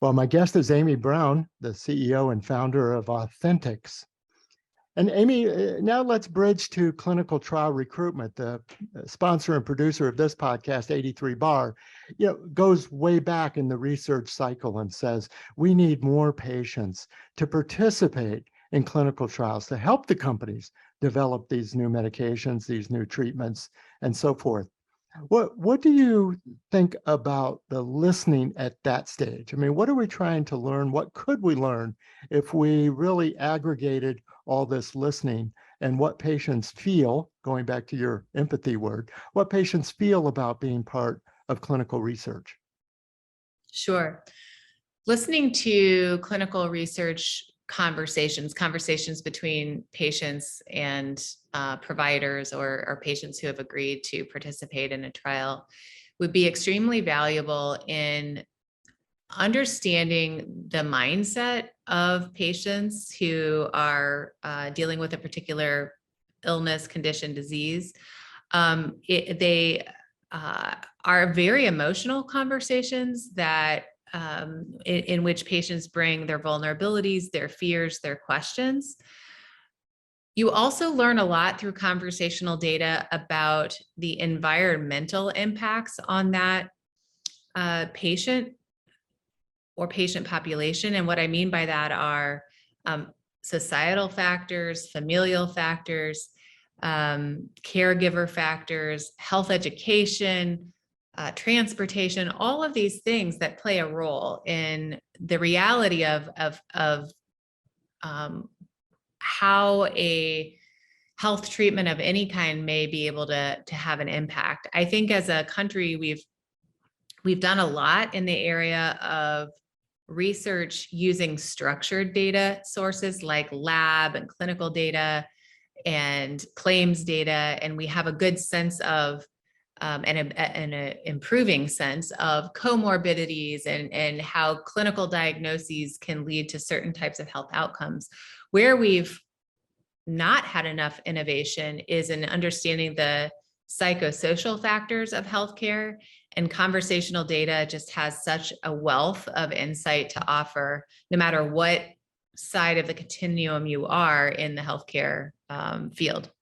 Well, my guest is Amy Brown, the CEO and founder of Authenticx. And Amy, now let's bridge to clinical trial recruitment. The sponsor and producer of this podcast, 83 Bar, goes way back in the research cycle and says we need more patients to participate in clinical trials to help the companies develop these new medications, these new treatments, and so forth. What do you think about the listening at that stage? I mean, what are we trying to learn? What could we learn if we really aggregated all this listening and what patients feel, going back to your empathy word, what patients feel about being part of clinical research? Sure. Listening to clinical research conversations between patients and providers or patients who have agreed to participate in a trial would be extremely valuable in understanding the mindset of patients who are dealing with a particular illness, condition, disease. They are very emotional conversations that in which patients bring their vulnerabilities, their fears, their questions. You also learn a lot through conversational data about the environmental impacts on that patient or patient population. And what I mean by that are societal factors, familial factors, caregiver factors, health education, transportation, all of these things that play a role in the reality of how a health treatment of any kind may be able to have an impact. I think as a country, we've done a lot in the area of research using structured data sources like lab and clinical data and claims data, and we have a good sense of and an improving sense of comorbidities and how clinical diagnoses can lead to certain types of health outcomes. Where we've not had enough innovation is in understanding the psychosocial factors of healthcare, and conversational data just has such a wealth of insight to offer, no matter what side of the continuum you are in the healthcare field.